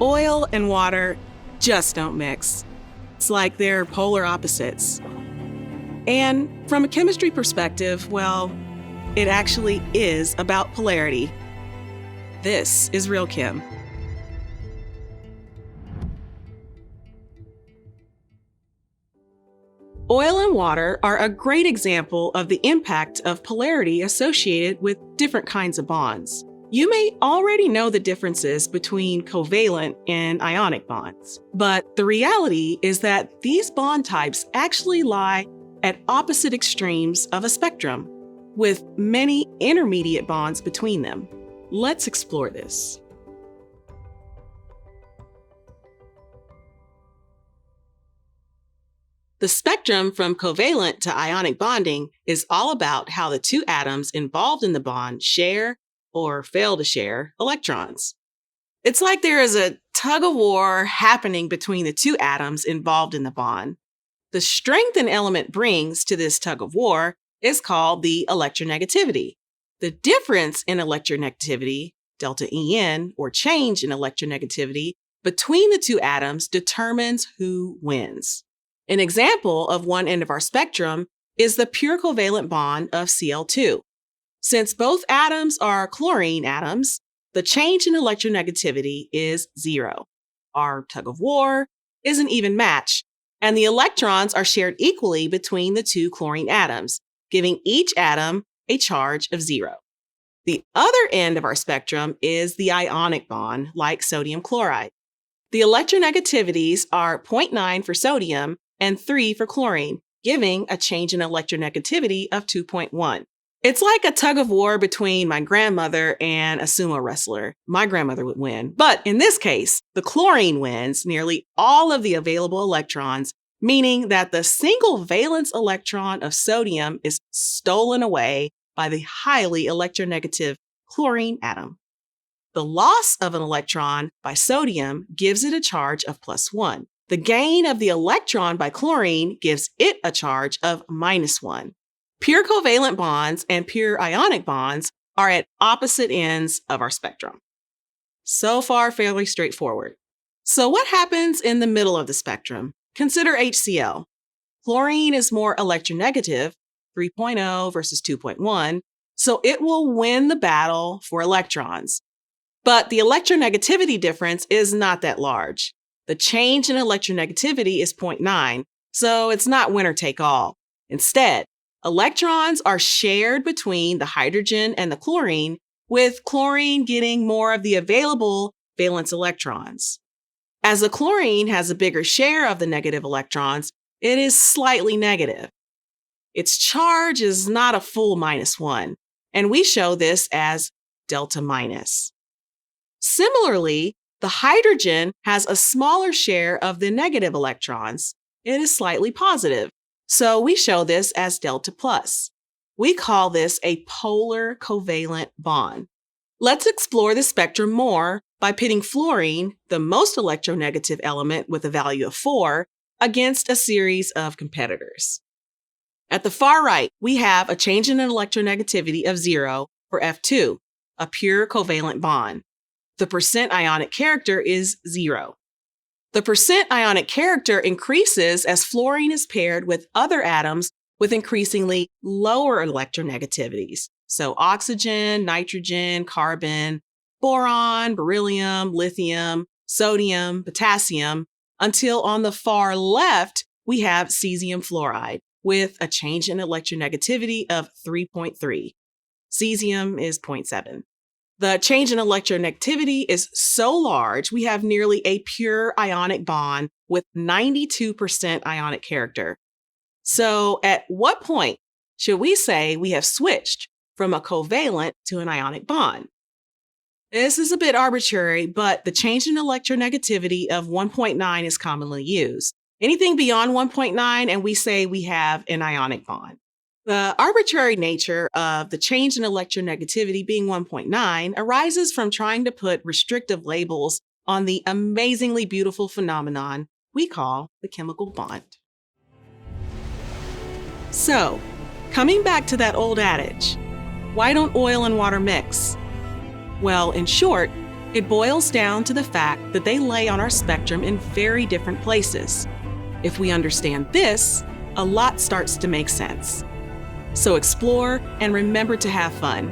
Oil and water just don't mix. It's like they're polar opposites. And from a chemistry perspective, well, it actually is about polarity. This is Real Chem. Oil and water are a great example of the impact of polarity associated with different kinds of bonds. You may already know the differences between covalent and ionic bonds, but the reality is that these bond types actually lie at opposite extremes of a spectrum, with many intermediate bonds between them. Let's explore this. The spectrum from covalent to ionic bonding is all about how the two atoms involved in the bond share or fail to share electrons. It's like there is a tug-of-war happening between the two atoms involved in the bond. The strength an element brings to this tug-of-war is called the electronegativity. The difference in electronegativity, delta En, or change in electronegativity, between the two atoms determines who wins. An example of one end of our spectrum is the pure covalent bond of Cl2. Since both atoms are chlorine atoms, the change in electronegativity is 0. Our tug-of-war is an even match, and the electrons are shared equally between the two chlorine atoms, giving each atom a charge of 0. The other end of our spectrum is the ionic bond, like sodium chloride. The electronegativities are 0.9 for sodium and 3 for chlorine, giving a change in electronegativity of 2.1. It's like a tug-of-war between my grandmother and a sumo wrestler. My grandmother would win. But in this case, the chlorine wins nearly all of the available electrons, meaning that the single valence electron of sodium is stolen away by the highly electronegative chlorine atom. The loss of an electron by sodium gives it a charge of +1. The gain of the electron by chlorine gives it a charge of -1. Pure covalent bonds and pure ionic bonds are at opposite ends of our spectrum. So far, fairly straightforward. So what happens in the middle of the spectrum? Consider HCl. Chlorine is more electronegative, 3.0 versus 2.1, so it will win the battle for electrons. But the electronegativity difference is not that large. The change in electronegativity is 0.9, so it's not winner take all. Instead, electrons are shared between the hydrogen and the chlorine, with chlorine getting more of the available valence electrons. As the chlorine has a bigger share of the negative electrons, it is slightly negative. Its charge is not a full -1, and we show this as delta minus. Similarly, the hydrogen has a smaller share of the negative electrons. It is slightly positive. So we show this as delta plus. We call this a polar covalent bond. Let's explore the spectrum more by pitting fluorine, the most electronegative element with a value of 4, against a series of competitors. At the far right, we have a change in electronegativity of 0 for F2, a pure covalent bond. The percent ionic character is 0. The percent ionic character increases as fluorine is paired with other atoms with increasingly lower electronegativities. So oxygen, nitrogen, carbon, boron, beryllium, lithium, sodium, potassium, until on the far left, we have cesium fluoride with a change in electronegativity of 3.3. Cesium is 0.7. The change in electronegativity is so large, we have nearly a pure ionic bond with 92% ionic character. So at what point should we say we have switched from a covalent to an ionic bond? This is a bit arbitrary, but the change in electronegativity of 1.9 is commonly used. Anything beyond 1.9 and we say we have an ionic bond. The arbitrary nature of the change in electronegativity being 1.9 arises from trying to put restrictive labels on the amazingly beautiful phenomenon we call the chemical bond. So, coming back to that old adage, why don't oil and water mix? Well, in short, It boils down to the fact that they lay on our spectrum in very different places. If we understand this, a lot starts to make sense. So explore and remember to have fun.